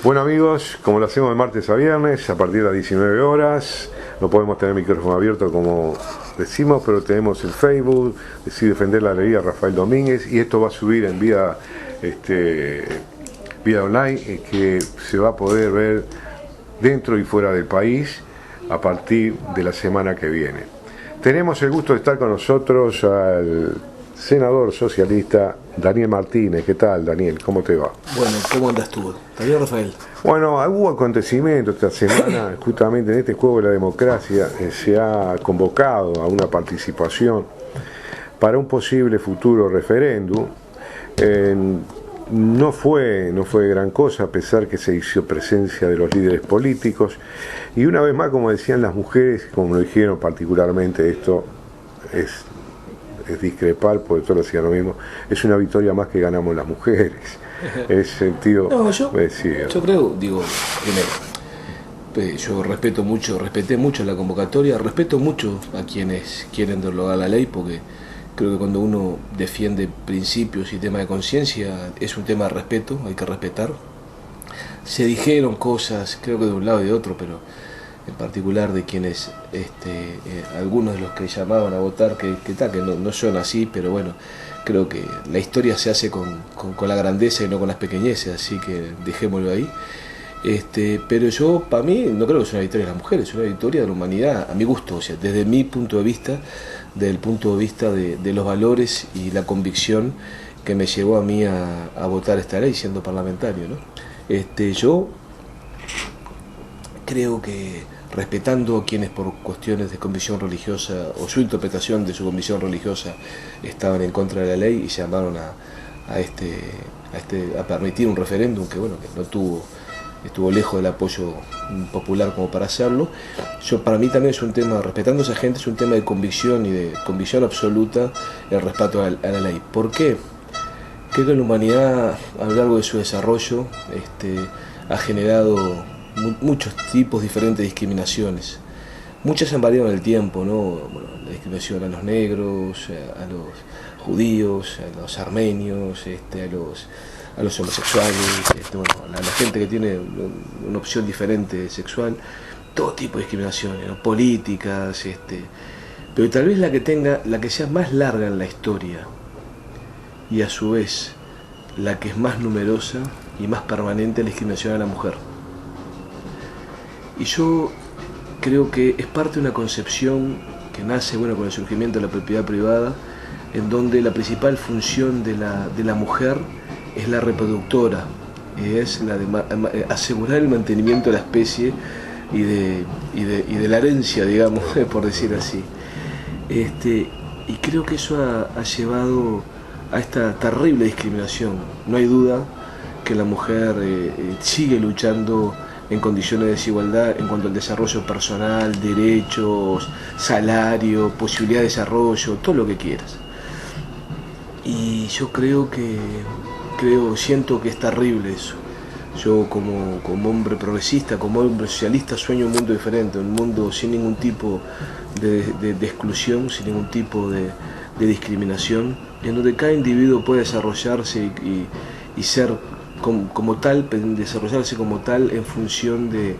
Bueno amigos, como lo hacemos de martes a viernes, a partir de las 19 horas, no podemos tener micrófono abierto como decimos, pero tenemos el Facebook, Decidí Defender la Alegría, Rafael Domínguez, y esto va a subir en vía online, que se va a poder ver dentro y fuera del país a partir de la semana que viene. Tenemos el gusto de estar con nosotros al senador socialista Daniel Martínez. ¿Qué tal, Daniel? ¿Cómo te va? Bueno, ¿cómo andas tú? ¿Está bien, Rafael? Bueno, hubo acontecimientos esta semana, justamente en este juego de la democracia, se ha convocado a una participación para un posible futuro referéndum. No fue gran cosa, a pesar que se hizo presencia de los líderes políticos, y una vez más, como decían las mujeres, como lo dijeron particularmente, esto es discrepar, porque todos decían lo mismo, es una victoria más que ganamos las mujeres. En ese sentido, no, yo creo, primero, yo respeté mucho la convocatoria, respeto mucho a quienes quieren derogar la ley, porque creo que cuando uno defiende principios y temas de conciencia es un tema de respeto, hay que respetar. Se dijeron cosas, creo que de un lado y de otro, pero en particular de quienes, algunos de los que llamaban a votar, que no son así, pero bueno, creo que la historia se hace con la grandeza y no con las pequeñeces, así que dejémoslo ahí. Pero yo, para mí, no creo que sea una victoria de las mujeres, es una victoria de la humanidad, a mi gusto, o sea, desde mi punto de vista, desde el punto de vista de los valores y la convicción que me llevó a mí a votar esta ley siendo parlamentario, ¿no? Yo creo que, respetando a quienes por cuestiones de convicción religiosa o su interpretación de su convicción religiosa estaban en contra de la ley y llamaron a permitir un referéndum que bueno, que no estuvo lejos del apoyo popular como para hacerlo. Para mí también es un tema, respetando a esa gente, es un tema de convicción y de convicción absoluta el respeto a la ley. ¿Por qué? Creo que la humanidad a lo largo de su desarrollo ha generado muchos tipos diferentes de discriminaciones. Muchas han variado en el tiempo, ¿no? Bueno, la discriminación a los negros, a los judíos, a los armenios, a los homosexuales, a la gente que tiene una opción diferente sexual, todo tipo de discriminaciones, ¿no? Políticas, pero tal vez la que sea más larga en la historia y a su vez la que es más numerosa y más permanente es la discriminación a la mujer. Y yo creo que es parte de una concepción que nace con el surgimiento de la propiedad privada, en donde la principal función de la mujer es la reproductora, es la de asegurar el mantenimiento de la especie y de la herencia, digamos, por decir así. Y creo que eso ha llevado a esta terrible discriminación. No hay duda que la mujer sigue luchando en condiciones de desigualdad en cuanto al desarrollo personal, derechos, salario, posibilidad de desarrollo, todo lo que quieras. Y yo siento que es terrible eso. Yo como hombre progresista, como hombre socialista, sueño un mundo diferente, un mundo sin ningún tipo de exclusión, sin ningún tipo de discriminación, en donde cada individuo puede desarrollarse y ser como tal, desarrollarse como tal en función de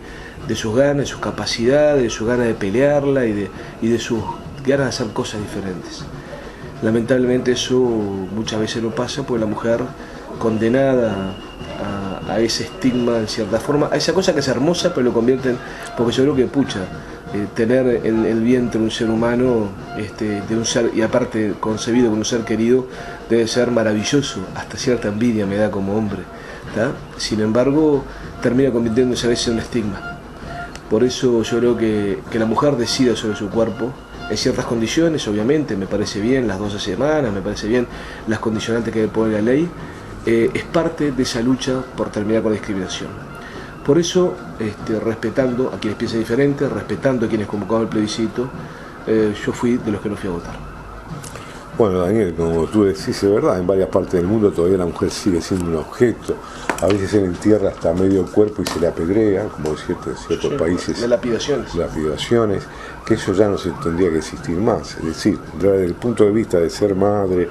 sus ganas, de sus capacidades, de sus ganas de pelearla y de sus ganas de hacer cosas diferentes. Lamentablemente eso muchas veces no pasa porque la mujer condenada a ese estigma en cierta forma, a esa cosa que es hermosa pero lo convierten, porque yo creo que tener en el vientre un ser humano, de un ser, y aparte concebido como un ser querido, debe ser maravilloso, hasta cierta envidia me da como hombre, ¿tá? Sin embargo termina convirtiéndose a veces en un estigma. Por eso yo creo que la mujer decida sobre su cuerpo en ciertas condiciones, obviamente, me parece bien las 12 semanas, me parece bien las condicionantes que pone la ley, es parte de esa lucha por terminar con la discriminación. Por eso, respetando a quienes piensan diferente, respetando a quienes convocaban el plebiscito, yo fui de los que no fui a votar. Bueno, Daniel, como tú decís, es verdad, en varias partes del mundo todavía la mujer sigue siendo un objeto. A veces se le entierra hasta medio cuerpo y se le apedrea, como en ciertos países. De lapidaciones. Que eso ya no se tendría que existir más. Es decir, desde el punto de vista de ser madre,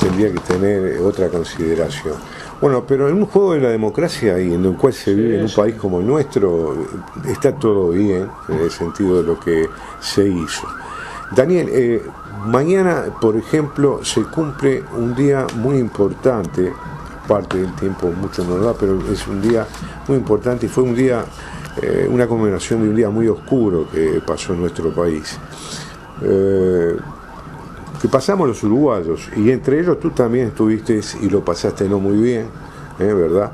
tendría que tener otra consideración. Bueno, pero en un juego de la democracia y en el cual se vive en un país como el nuestro, está todo bien en el sentido de lo que se hizo. Daniel, mañana, por ejemplo, se cumple un día muy importante, parte del tiempo mucho no da, pero es un día muy importante y fue un día, una conmemoración de un día muy oscuro que pasó en nuestro país. Que pasamos los uruguayos, y entre ellos tú también estuviste y lo pasaste no muy bien, ¿verdad?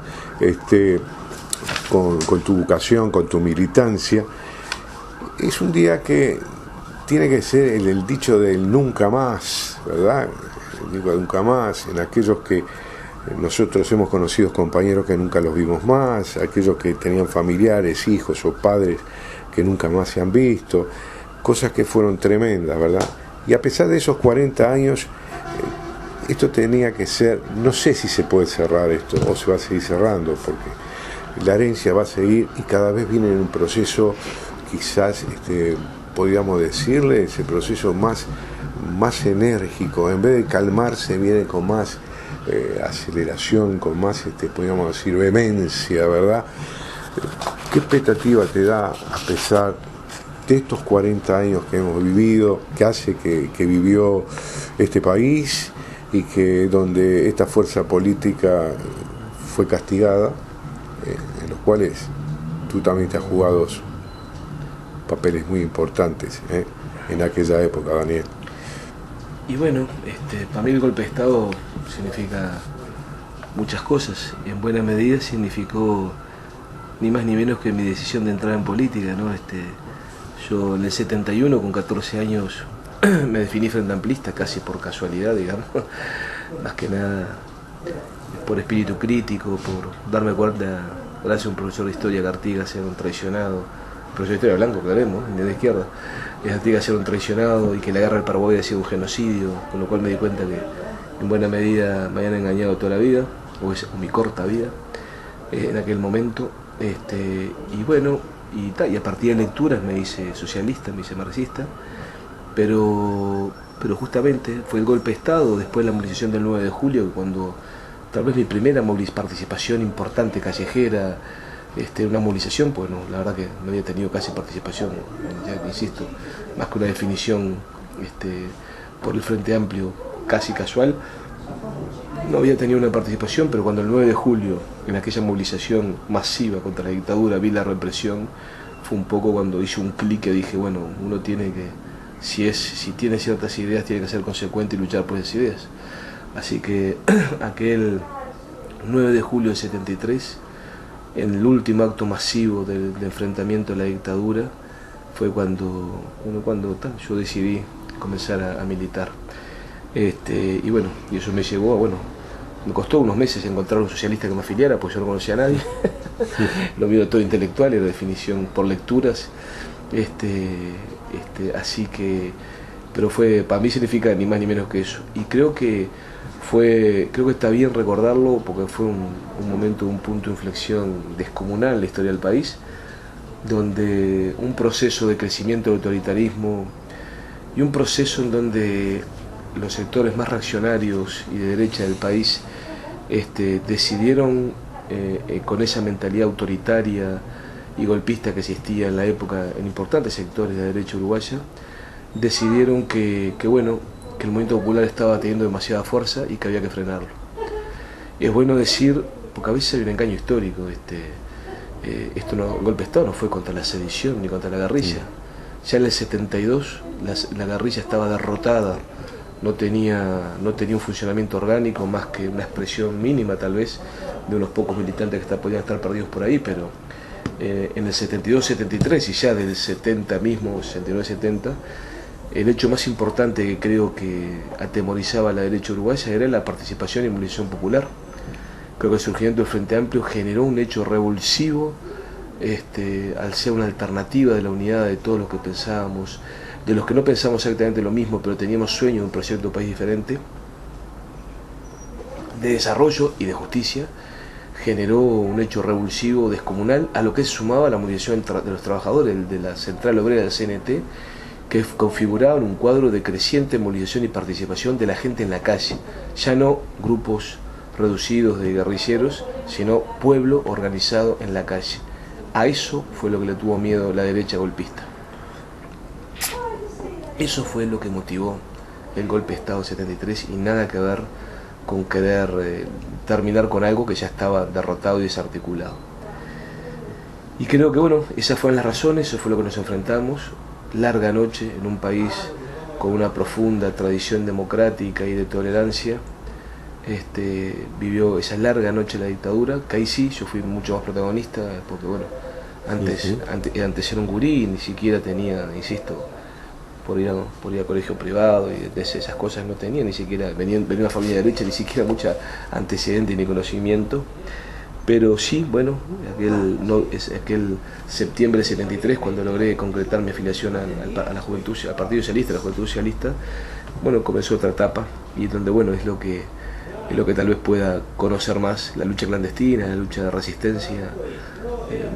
Con tu vocación, con tu militancia. Es un día que tiene que ser el dicho del nunca más, ¿verdad? Digo nunca más, en aquellos que nosotros hemos conocido compañeros que nunca los vimos más, aquellos que tenían familiares, hijos o padres que nunca más se han visto, cosas que fueron tremendas, ¿verdad? Y a pesar de esos 40 años, esto tenía que ser, no sé si se puede cerrar esto o se va a seguir cerrando, porque la herencia va a seguir y cada vez viene en un proceso, quizás, podríamos decirle, ese proceso más enérgico, en vez de calmarse, viene con más aceleración, con más, podríamos decir, vehemencia, ¿verdad? ¿Qué expectativa te da a pesar de estos 40 años que hemos vivido, que hace que vivió este país y que donde esta fuerza política fue castigada, en los cuales tú también te has jugado papeles muy importantes en aquella época, Daniel? Y bueno, para mí el golpe de Estado significa muchas cosas, y en buena medida significó ni más ni menos que mi decisión de entrar en política, ¿no? Yo en el 71, con 14 años, me definí frente amplista, casi por casualidad, digamos, más que nada por espíritu crítico, por darme cuenta, gracias a un profesor de historia, que Artigas era un traicionado, profesor de historia blanco, aclaremos, ni de izquierda, Artigas era un traicionado y que la guerra del Paraguay había sido un genocidio, con lo cual me di cuenta que en buena medida me habían engañado toda la vida, o mi corta vida, en aquel momento, y bueno, y a partir de lecturas me hice socialista, me hice marxista, pero justamente fue el golpe de Estado, después de la movilización del 9 de julio, cuando tal vez mi primera participación importante callejera, una movilización, pues no, la verdad que no había tenido casi participación, ya insisto, más que una definición por el Frente Amplio casi casual, no había tenido una participación, pero cuando el 9 de julio, en aquella movilización masiva contra la dictadura, vi la represión, fue un poco cuando hice un clic que dije, bueno, uno tiene que, si tiene ciertas ideas, tiene que ser consecuente y luchar por esas ideas. Así que aquel 9 de julio del 73, en el último acto masivo del enfrentamiento a la dictadura, fue cuando yo decidí comenzar a militar. Y bueno, y eso me llevó a, me costó unos meses encontrar un socialista que me afiliara, pues yo no conocía a nadie. Lo mío todo intelectual, era definición por lecturas. Así que, pero para mí significa ni más ni menos que eso. Y creo que está bien recordarlo porque fue un momento, un punto de inflexión descomunal en la historia del país, donde un proceso de crecimiento del autoritarismo y un proceso en donde los sectores más reaccionarios y de derecha del país decidieron, con esa mentalidad autoritaria y golpista que existía en la época en importantes sectores de la derecha uruguaya, decidieron que el movimiento popular estaba teniendo demasiada fuerza y que había que frenarlo. Y es bueno decir, porque a veces hay un engaño histórico, el golpe de Estado no fue contra la sedición ni contra la guerrilla. Ya en el 72 la guerrilla estaba derrotada, no tenía un funcionamiento orgánico más que una expresión mínima tal vez de unos pocos militantes que podían estar perdidos por ahí, pero en el 72-73 y ya desde el 70 mismo, 69-70, el hecho más importante que creo que atemorizaba a la derecha uruguaya era la participación y movilización popular. Creo que el surgimiento del Frente Amplio generó un hecho revulsivo, al ser una alternativa de la unidad de todos los que pensábamos, de los que no pensábamos exactamente lo mismo, pero teníamos sueño de un proyecto de país diferente, de desarrollo y de justicia. Generó un hecho revulsivo descomunal, a lo que se sumaba la movilización de los trabajadores de la Central Obrera del CNT, que configuraban un cuadro de creciente movilización y participación de la gente en la calle, ya no grupos reducidos de guerrilleros, sino pueblo organizado en la calle. A eso fue lo que le tuvo miedo la derecha golpista. Eso fue lo que motivó el golpe de Estado del 73 y nada que ver con querer terminar con algo que ya estaba derrotado y desarticulado. Y creo que bueno, esas fueron las razones, eso fue lo que nos enfrentamos. Larga noche en un país con una profunda tradición democrática y de tolerancia. Vivió esa larga noche la dictadura, que ahí sí, yo fui mucho más protagonista, porque bueno, antes era un gurí, ni siquiera tenía, insisto, por ir a colegio privado y de esas cosas no tenía, ni siquiera, venía de una familia de derecha, ni siquiera mucha antecedente ni conocimiento, pero sí, bueno, aquel septiembre del 73, cuando logré concretar mi afiliación a la Juventud, al Partido Socialista, a la Juventud Socialista, bueno, comenzó otra etapa, y donde bueno, es lo que tal vez pueda conocer más, la lucha clandestina, la lucha de resistencia,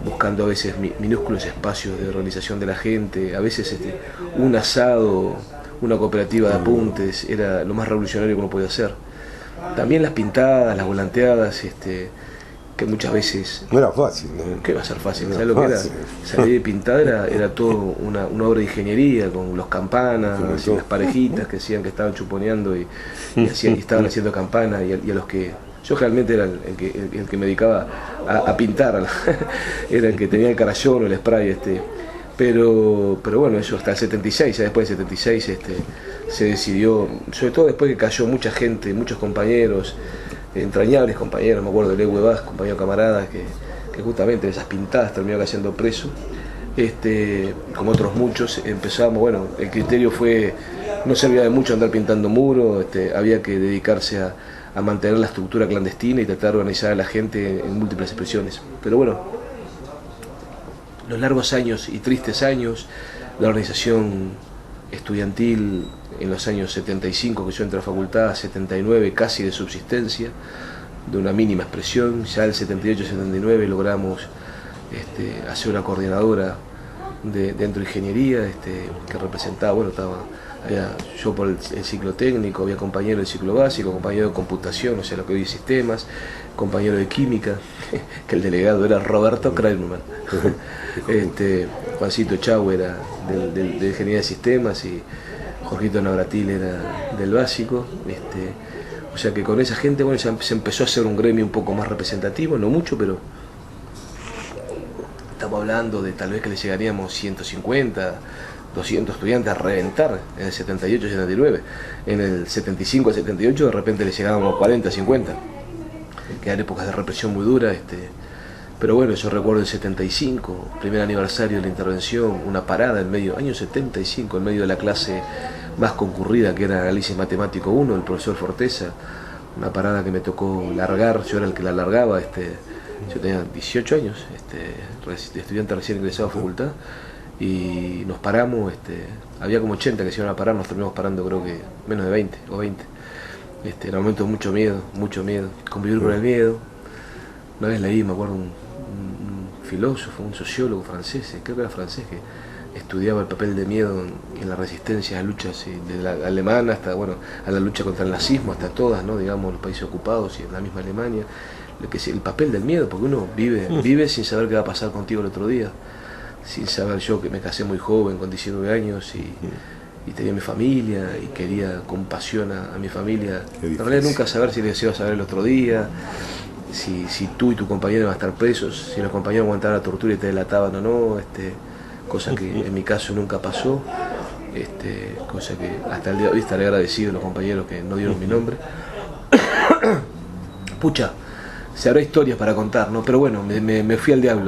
buscando a veces minúsculos espacios de organización de la gente, a veces un asado, una cooperativa de apuntes, era lo más revolucionario que uno podía hacer. También las pintadas, las volanteadas, que muchas veces... No era fácil, ¿no? ¿Qué va a ser fácil? ¿Sabes lo que era? Salir de pintada era todo una obra de ingeniería, con los campanas, y las parejitas que decían que estaban chuponeando y estaban haciendo campanas, y a los que... Yo realmente era el que me dedicaba a pintar, era el que tenía el carayón o el spray, pero bueno, eso hasta el 76, ya después del 76 se decidió, sobre todo después que cayó mucha gente, muchos compañeros, entrañables compañeros, me acuerdo de Lewe Vaz, compañero camarada, que justamente de esas pintadas terminó cayendo preso, como otros muchos. Empezamos, bueno, el criterio fue, no servía de mucho andar pintando muros, había que dedicarse a mantener la estructura clandestina y tratar de organizar a la gente en múltiples expresiones. Pero bueno, los largos años y tristes años, la organización estudiantil en los años 75 que yo entré a facultad, 79 casi de subsistencia, de una mínima expresión. Ya el 78-79 logramos hacer una coordinadora dentro de ingeniería, que representaba, bueno, había yo por el ciclo técnico, había compañero del ciclo básico, compañero de computación, o sea, lo que hoy es sistemas, compañero de química, que el delegado era Roberto Kramerman, Juancito Chau era de ingeniería de sistemas y Jorgito Navratil era del básico, o sea que con esa gente, bueno, ya se empezó a hacer un gremio un poco más representativo, no mucho, pero estamos hablando de tal vez que le llegaríamos 150, 200 estudiantes a reventar en el 78-79, en el 75-78 de repente le llegábamos 40, 50, que eran épocas de represión muy dura, pero bueno, yo recuerdo el 75, primer aniversario de la intervención, una parada en medio, año 75, en medio de la clase más concurrida que era Análisis Matemático 1, el profesor Forteza, una parada que me tocó largar, yo era el que la largaba, yo tenía 18 años, estudiante recién ingresado a facultad, y nos paramos, había como 80 que se iban a parar, nos terminamos parando creo que menos de 20 o 20. Era un momento de mucho miedo, convivir con el miedo. Una vez leí, me acuerdo, un filósofo, un sociólogo francés, creo que era francés, que estudiaba el papel de miedo en la resistencia a luchas de la alemana hasta, bueno, a la lucha contra el nazismo, hasta todas, ¿no? Digamos, los países ocupados y en la misma Alemania, el papel del miedo, porque uno vive sin saber qué va a pasar contigo el otro día, sin saber. Yo que me casé muy joven, con 19 años, y tenía mi familia, y quería con pasión a mi familia, en realidad nunca saber si les iba a saber el otro día, si tú y tu compañero iban a estar presos, si los compañeros aguantaban la tortura y te delataban o no, cosa que en mi caso nunca pasó, cosa que hasta el día de hoy estaré agradecido a los compañeros que no dieron mi nombre. Pucha, se habrá historias para contar, ¿no? Pero bueno, me fui al diablo.